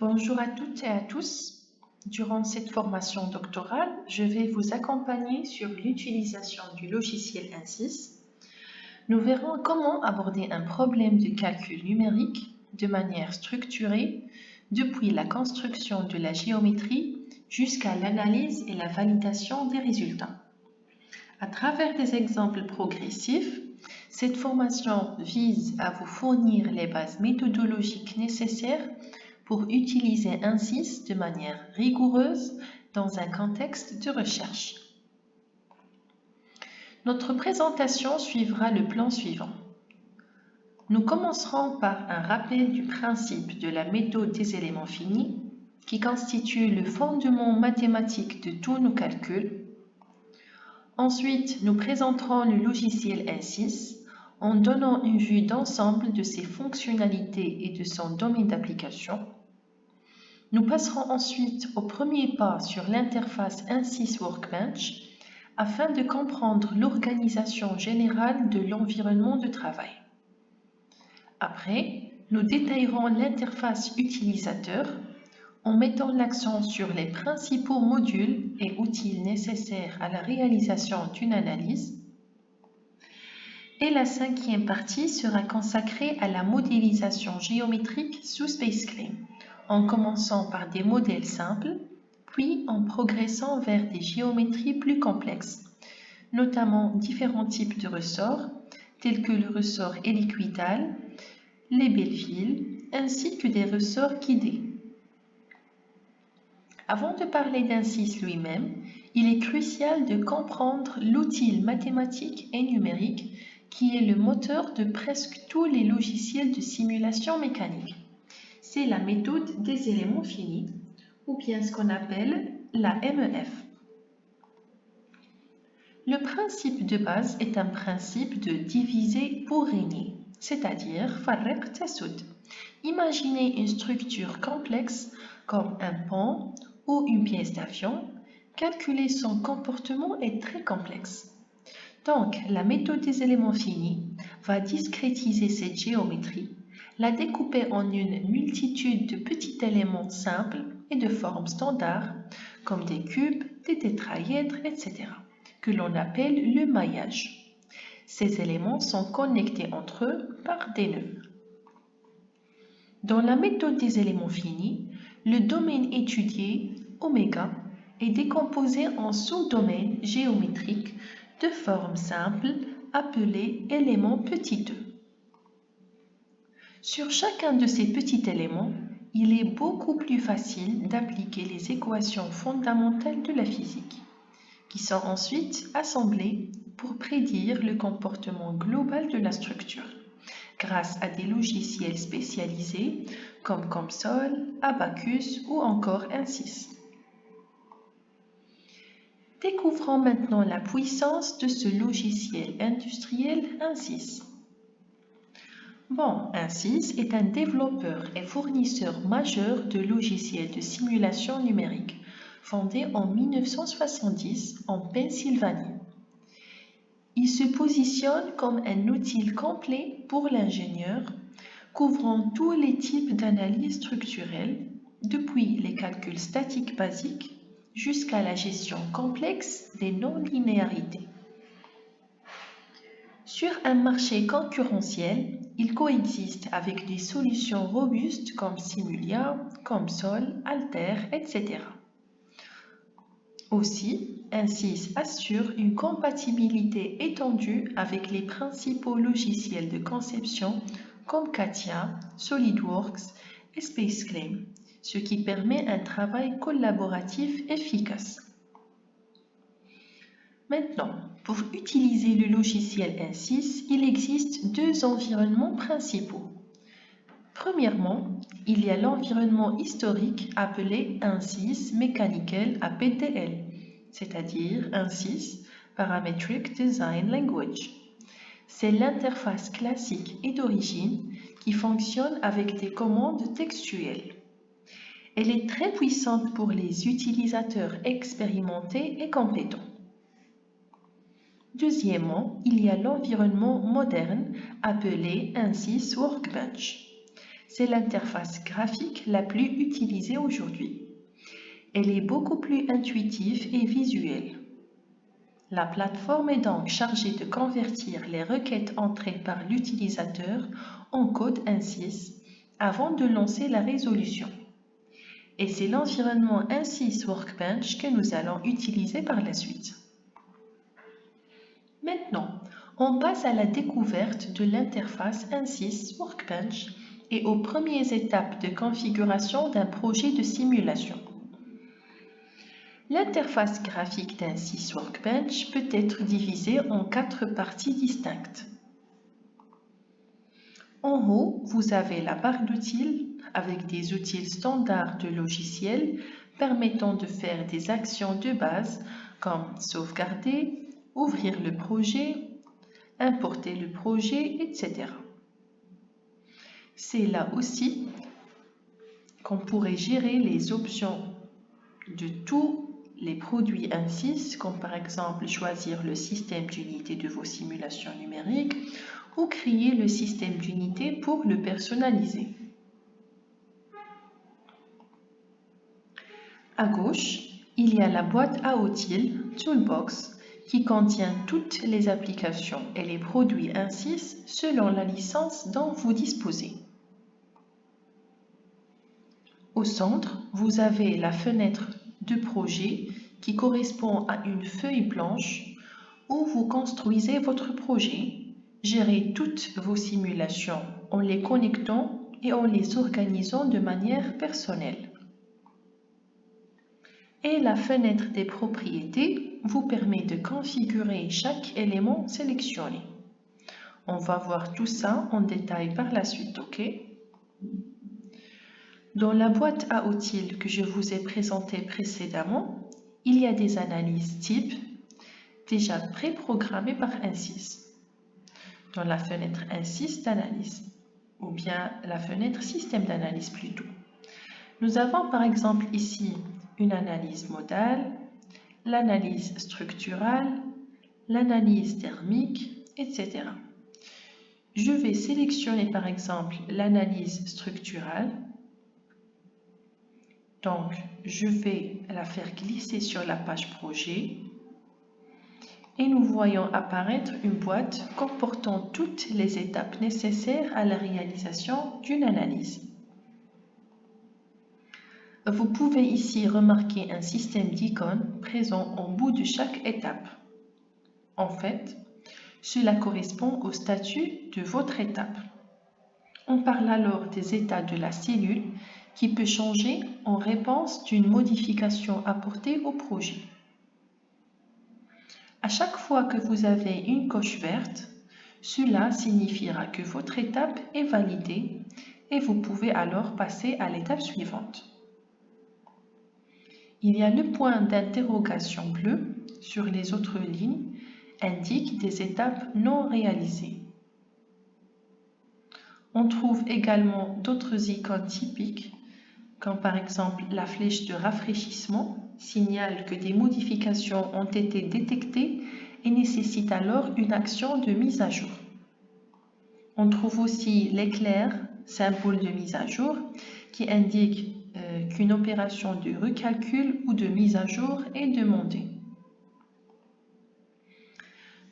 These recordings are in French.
Bonjour à toutes et à tous. Durant cette formation doctorale, je vais vous accompagner sur l'utilisation du logiciel ANSYS. Nous verrons comment aborder un problème de calcul numérique de manière structurée, depuis la construction de la géométrie jusqu'à l'analyse et la validation des résultats. À travers des exemples progressifs, cette formation vise à vous fournir les bases méthodologiques nécessaires pour utiliser ANSYS de manière rigoureuse dans un contexte de recherche. Notre présentation suivra le plan suivant. Nous commencerons par un rappel du principe de la méthode des éléments finis, qui constitue le fondement mathématique de tous nos calculs. Ensuite, nous présenterons le logiciel ANSYS en donnant une vue d'ensemble de ses fonctionnalités et de son domaine d'application. Nous passerons ensuite au premier pas sur l'interface ANSYS Workbench afin de comprendre l'organisation générale de l'environnement de travail. Après, nous détaillerons l'interface utilisateur en mettant l'accent sur les principaux modules et outils nécessaires à la réalisation d'une analyse. Et la cinquième partie sera consacrée à la modélisation géométrique sous SpaceClaim, en commençant par des modèles simples, puis en progressant vers des géométries plus complexes, notamment différents types de ressorts, tels que le ressort hélicoïdal, les Belleville, ainsi que des ressorts guidés. Avant de parler d'ANSYS lui-même, il est crucial de comprendre l'outil mathématique et numérique qui est le moteur de presque tous les logiciels de simulation mécanique. C'est la méthode des éléments finis, ou bien ce qu'on appelle la MEF. Le principe de base est un principe de diviser pour régner, c'est-à-dire farraq tasud. Imaginez une structure complexe comme un pont ou une pièce d'avion. Calculer son comportement est très complexe. Donc, la méthode des éléments finis va discrétiser cette géométrie, la découper en une multitude de petits éléments simples et de formes standards, comme des cubes, des tétraèdres, etc., que l'on appelle le maillage. Ces éléments sont connectés entre eux par des nœuds. Dans la méthode des éléments finis, le domaine étudié, oméga, est décomposé en sous-domaines géométriques de forme simple appelés éléments petit e. Sur chacun de ces petits éléments, il est beaucoup plus facile d'appliquer les équations fondamentales de la physique, qui sont ensuite assemblées pour prédire le comportement global de la structure, grâce à des logiciels spécialisés comme COMSOL, Abacus ou encore ANSYS. Découvrons maintenant la puissance de ce logiciel industriel ANSYS. ANSYS est un développeur et fournisseur majeur de logiciels de simulation numérique, fondé en 1970 en Pennsylvanie. Il se positionne comme un outil complet pour l'ingénieur, couvrant tous les types d'analyse structurelle, depuis les calculs statiques basiques jusqu'à la gestion complexe des non-linéarités. Sur un marché concurrentiel, il coexiste avec des solutions robustes comme Simulia, COMSOL, Alter, etc. Aussi, ANSYS assure une compatibilité étendue avec les principaux logiciels de conception comme CATIA, SolidWorks et SpaceClaim, ce qui permet un travail collaboratif efficace. Maintenant, pour utiliser le logiciel ANSYS, il existe deux environnements principaux. Premièrement, il y a l'environnement historique appelé ANSYS Mechanical APDL, c'est-à-dire ANSYS Parametric Design Language. C'est l'interface classique et d'origine qui fonctionne avec des commandes textuelles. Elle est très puissante pour les utilisateurs expérimentés et compétents. Deuxièmement, il y a l'environnement moderne appelé ANSYS Workbench. C'est l'interface graphique la plus utilisée aujourd'hui. Elle est beaucoup plus intuitive et visuelle. La plateforme est donc chargée de convertir les requêtes entrées par l'utilisateur en code ANSYS avant de lancer la résolution. Et c'est l'environnement ANSYS Workbench que nous allons utiliser par la suite. Maintenant, on passe à la découverte de l'interface ANSYS Workbench et aux premières étapes de configuration d'un projet de simulation. L'interface graphique d'ANSYS Workbench peut être divisée en 4 parties distinctes. En haut, vous avez la barre d'outils avec des outils standards de logiciels permettant de faire des actions de base comme sauvegarder, ouvrir le projet, importer le projet, etc. C'est là aussi qu'on pourrait gérer les options de tous les produits ANSYS, comme par exemple choisir le système d'unité de vos simulations numériques ou créer le système d'unité pour le personnaliser. À gauche, il y a la boîte à outils Toolbox qui contient toutes les applications et les produits ANSYS selon la licence dont vous disposez. Au centre, vous avez la fenêtre de projet qui correspond à une feuille blanche où vous construisez votre projet, gérez toutes vos simulations en les connectant et en les organisant de manière personnelle. Et la fenêtre des propriétés vous permet de configurer chaque élément sélectionné. On va voir tout ça en détail par la suite, ok? Dans la boîte à outils que je vous ai présentée précédemment, il y a des analyses types déjà préprogrammées par ANSYS. Dans la fenêtre ANSYS d'analyse, ou bien la fenêtre système d'analyse plutôt. Nous avons par exemple ici une analyse modale, l'analyse structurale, l'analyse thermique, etc. Je vais sélectionner par exemple l'analyse structurale. Donc, je vais la faire glisser sur la page projet et nous voyons apparaître une boîte comportant toutes les étapes nécessaires à la réalisation d'une analyse. Vous pouvez ici remarquer un système d'icônes présent en bout de chaque étape. En fait, cela correspond au statut de votre étape. On parle alors des états de la cellule qui peut changer en réponse d'une modification apportée au projet. À chaque fois que vous avez une coche verte, cela signifiera que votre étape est validée et vous pouvez alors passer à l'étape suivante. Il y a le point d'interrogation bleu sur les autres lignes, indique des étapes non réalisées. On trouve également d'autres icônes typiques, comme par exemple la flèche de rafraîchissement, signale que des modifications ont été détectées et nécessitent alors une action de mise à jour. On trouve aussi l'éclair, symbole de mise à jour, qui indique qu'une opération de recalcul ou de mise à jour est demandée.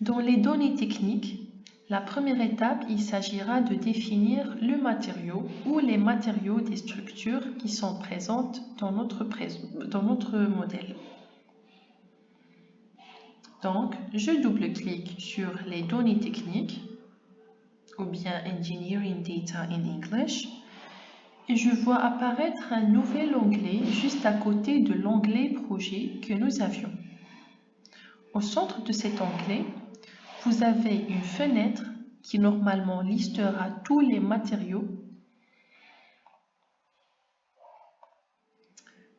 Dans les données techniques, la première étape, il s'agira de définir le matériau ou les matériaux des structures qui sont présentes dans notre modèle. Donc, je double-clique sur les données techniques ou bien Engineering Data in English et je vois apparaître un nouvel onglet juste à côté de l'onglet Projet que nous avions. Au centre de cet onglet, vous avez une fenêtre qui normalement listera tous les matériaux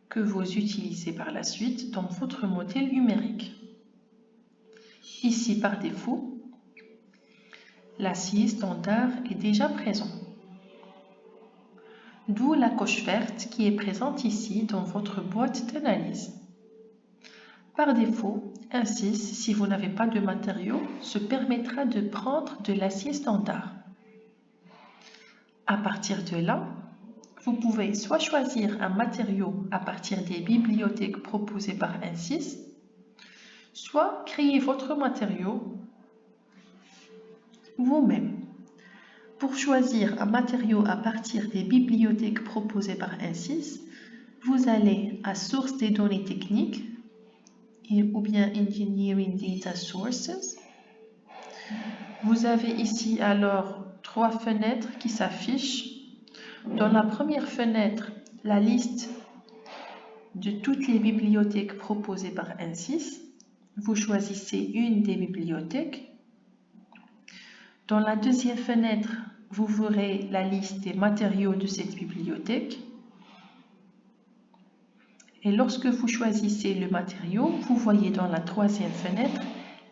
que vous utilisez par la suite dans votre modèle numérique. Ici, par défaut, l'acier standard est déjà présent. D'où la coche verte qui est présente ici dans votre boîte d'analyse. Par défaut, ANSYS, si vous n'avez pas de matériaux, se permettra de prendre de l'acier standard. À partir de là, vous pouvez soit choisir un matériau à partir des bibliothèques proposées par ANSYS, soit créer votre matériau vous-même. Pour choisir un matériau à partir des bibliothèques proposées par ANSYS, vous allez à Source des données techniques ou bien Engineering Data Sources. Vous avez ici alors 3 fenêtres qui s'affichent. Dans la première fenêtre, la liste de toutes les bibliothèques proposées par ANSYS. Vous choisissez une des bibliothèques. Dans la deuxième fenêtre, vous verrez la liste des matériaux de cette bibliothèque. Et lorsque vous choisissez le matériau, vous voyez dans la troisième fenêtre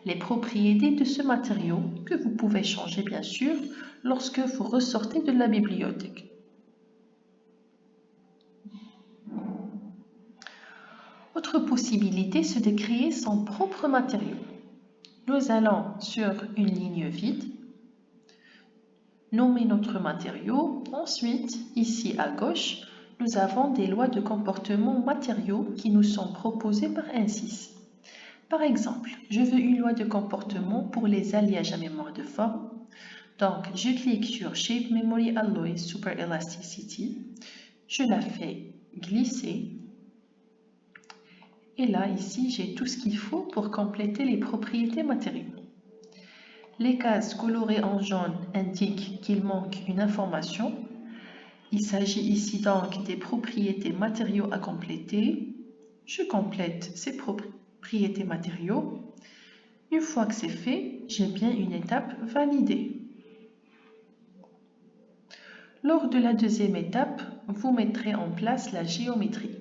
les propriétés de ce matériau que vous pouvez changer bien sûr lorsque vous ressortez de la bibliothèque. Autre possibilité, c'est de créer son propre matériau. Nous allons sur une ligne vide, nommer notre matériau. Ensuite, ici à gauche, nous avons des lois de comportement matériaux qui nous sont proposées par ANSYS. Par exemple, je veux une loi de comportement pour les alliages à mémoire de forme. Donc, je clique sur Shape Memory Alloy Super Elasticity. Je la fais glisser. Et là, ici, j'ai tout ce qu'il faut pour compléter les propriétés matériaux. Les cases colorées en jaune indiquent qu'il manque une information. Il s'agit ici donc des propriétés matériaux à compléter. Je complète ces propriétés matériaux. Une fois que c'est fait, j'ai bien une étape validée. Lors de la deuxième étape, vous mettrez en place la géométrie.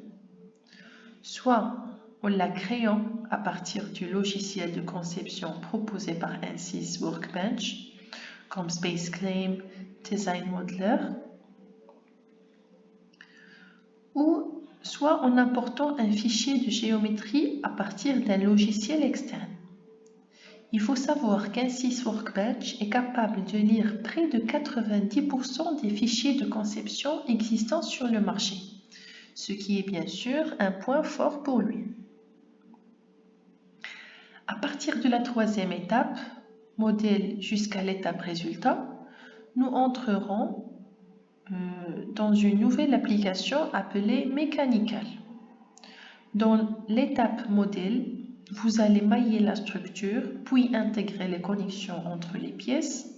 Soit en la créant à partir du logiciel de conception proposé par ANSYS Workbench, comme SpaceClaim, Design Modeler, ou soit en important un fichier de géométrie à partir d'un logiciel externe. Il faut savoir qu'ANSYS Workbench est capable de lire près de 90% des fichiers de conception existants sur le marché, ce qui est bien sûr un point fort pour lui. À partir de la troisième étape, modèle jusqu'à l'étape résultat, nous entrerons dans une nouvelle application appelée Mechanical. Dans l'étape modèle, vous allez mailler la structure, puis intégrer les connexions entre les pièces.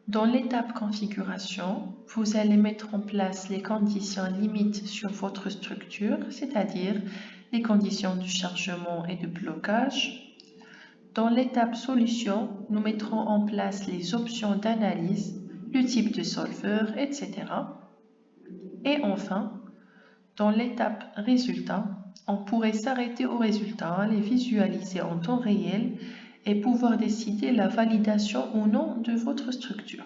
Dans l'étape configuration, vous allez mettre en place les conditions limites sur votre structure, c'est-à-dire les conditions de chargement et de blocage. Dans l'étape solution, nous mettrons en place les options d'analyse, le type de solveur, etc. Et enfin, dans l'étape résultat, on pourrait s'arrêter au résultat, les visualiser en temps réel et pouvoir décider la validation ou non de votre structure.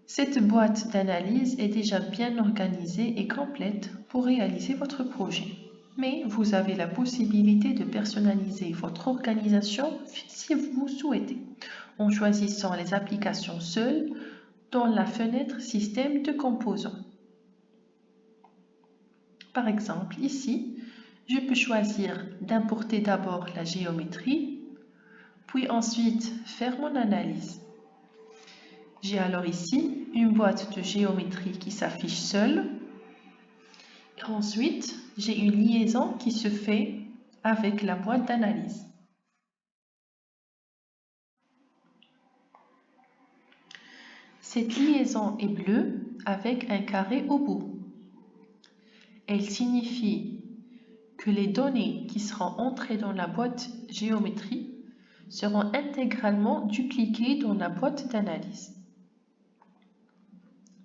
Cette boîte d'analyse est déjà bien organisée et complète pour réaliser votre projet. Mais vous avez la possibilité de personnaliser votre organisation si vous souhaitez, en choisissant les applications seules dans la fenêtre Système de composants. Par exemple, ici, je peux choisir d'importer d'abord la géométrie, puis ensuite faire mon analyse. J'ai alors ici une boîte de géométrie qui s'affiche seule. Et ensuite, j'ai une liaison qui se fait avec la boîte d'analyse. Cette liaison est bleue avec un carré au bout. Elle signifie que les données qui seront entrées dans la boîte géométrie seront intégralement dupliquées dans la boîte d'analyse.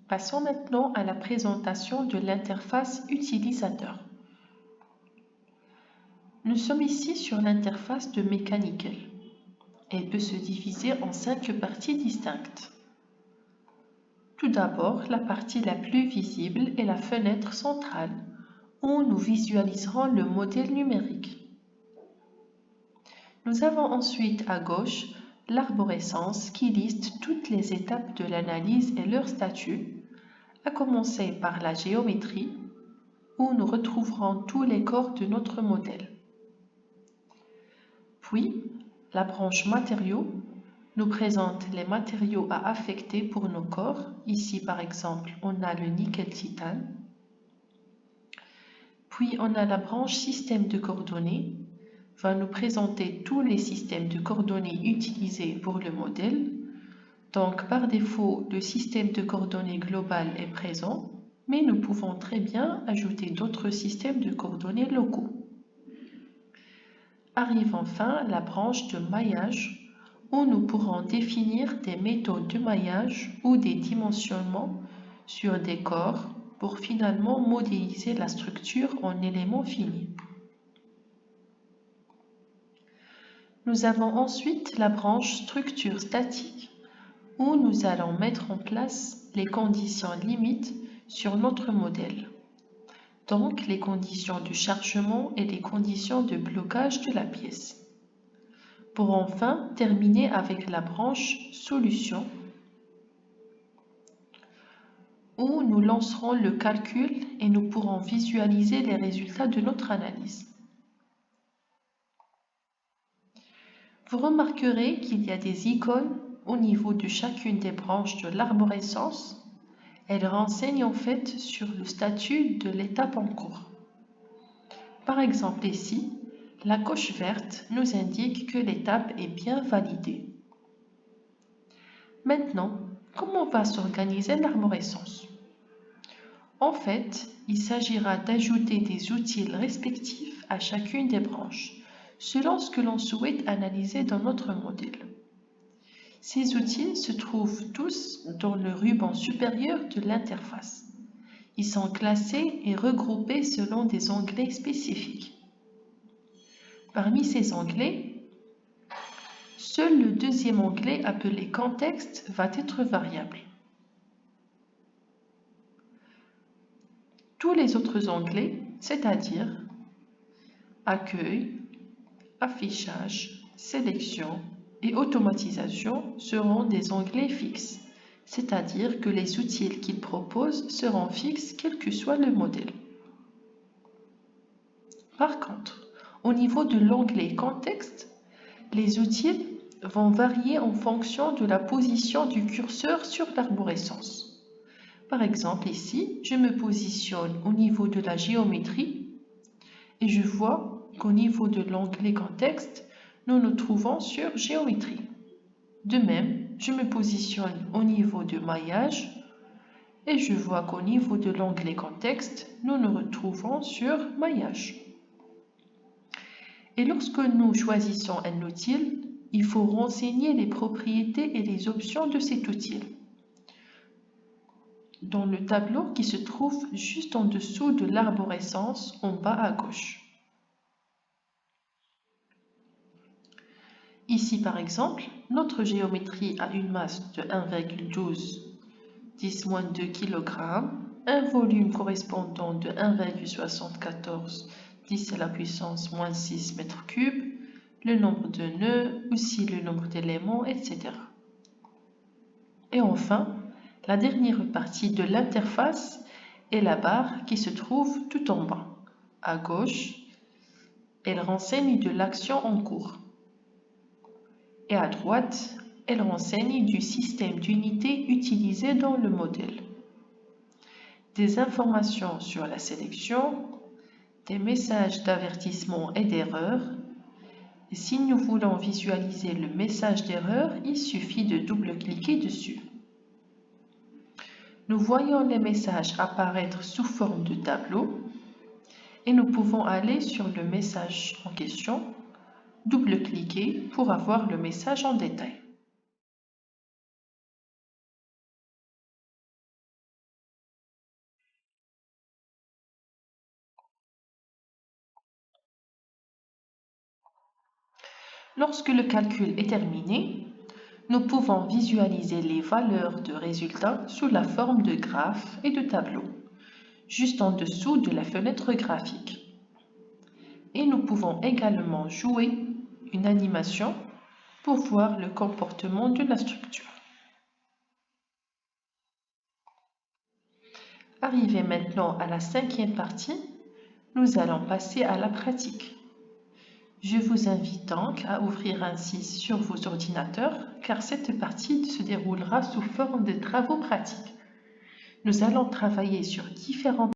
Passons maintenant à la présentation de l'interface utilisateur. Nous sommes ici sur l'interface de Mechanical. Elle peut se diviser en 5 parties distinctes. Tout d'abord, la partie la plus visible est la fenêtre centrale, où nous visualiserons le modèle numérique. Nous avons ensuite à gauche l'arborescence qui liste toutes les étapes de l'analyse et leur statut, à commencer par la géométrie, où nous retrouverons tous les corps de notre modèle. Puis, la branche matériaux nous présente les matériaux à affecter pour nos corps. Ici, par exemple, on a le nickel-titane. Puis, on a la branche système de coordonnées, va nous présenter tous les systèmes de coordonnées utilisés pour le modèle. Donc, par défaut, le système de coordonnées global est présent, mais nous pouvons très bien ajouter d'autres systèmes de coordonnées locaux. Arrive enfin la branche de maillage, où nous pourrons définir des méthodes de maillage ou des dimensionnements sur des corps pour finalement modéliser la structure en éléments finis. Nous avons ensuite la branche structure statique, où nous allons mettre en place les conditions limites sur notre modèle. Donc les conditions de chargement et les conditions de blocage de la pièce. Pour enfin terminer avec la branche solution, où nous lancerons le calcul et nous pourrons visualiser les résultats de notre analyse. Vous remarquerez qu'il y a des icônes au niveau de chacune des branches de l'arborescence. Elles renseignent en fait sur le statut de l'étape en cours. Par exemple ici, la coche verte nous indique que l'étape est bien validée. Maintenant, comment va s'organiser l'arborescence? En fait, il s'agira d'ajouter des outils respectifs à chacune des branches, selon ce que l'on souhaite analyser dans notre modèle. Ces outils se trouvent tous dans le ruban supérieur de l'interface. Ils sont classés et regroupés selon des onglets spécifiques. Parmi ces onglets, seul le deuxième onglet appelé Contexte va être variable. Tous les autres onglets, c'est-à-dire Accueil, Affichage, Sélection et Automatisation, seront des onglets fixes, c'est-à-dire que les outils qu'ils proposent seront fixes quel que soit le modèle. Par contre, au niveau de l'onglet Contexte, les outils vont varier en fonction de la position du curseur sur l'arborescence. Par exemple, ici, je me positionne au niveau de la géométrie et je vois qu'au niveau de l'onglet Contexte, nous nous trouvons sur Géométrie. De même, je me positionne au niveau de maillage et je vois qu'au niveau de l'onglet Contexte, nous nous retrouvons sur Maillage. Et lorsque nous choisissons un outil, il faut renseigner les propriétés et les options de cet outil dans le tableau qui se trouve juste en dessous de l'arborescence en bas à gauche. Ici par exemple, notre géométrie a une masse de 1,12 10-2 kg, un volume correspondant de 1,74 10 à la puissance moins 6 mètres cubes, le nombre de nœuds, aussi le nombre d'éléments, etc. Et enfin, la dernière partie de l'interface est la barre qui se trouve tout en bas. À gauche, elle renseigne de l'action en cours. Et à droite, elle renseigne du système d'unité utilisé dans le modèle. Des informations sur la sélection, des messages d'avertissement et d'erreur. Et si nous voulons visualiser le message d'erreur, il suffit de double-cliquer dessus. Nous voyons les messages apparaître sous forme de tableau et nous pouvons aller sur le message en question, double-cliquer pour avoir le message en détail. Lorsque le calcul est terminé, nous pouvons visualiser les valeurs de résultats sous la forme de graphes et de tableaux, juste en dessous de la fenêtre graphique. Et nous pouvons également jouer une animation pour voir le comportement de la structure. Arrivé maintenant à la 5e partie, nous allons passer à la pratique. Je vous invite donc à ouvrir un site sur vos ordinateurs car cette partie se déroulera sous forme de travaux pratiques. Nous allons travailler sur différents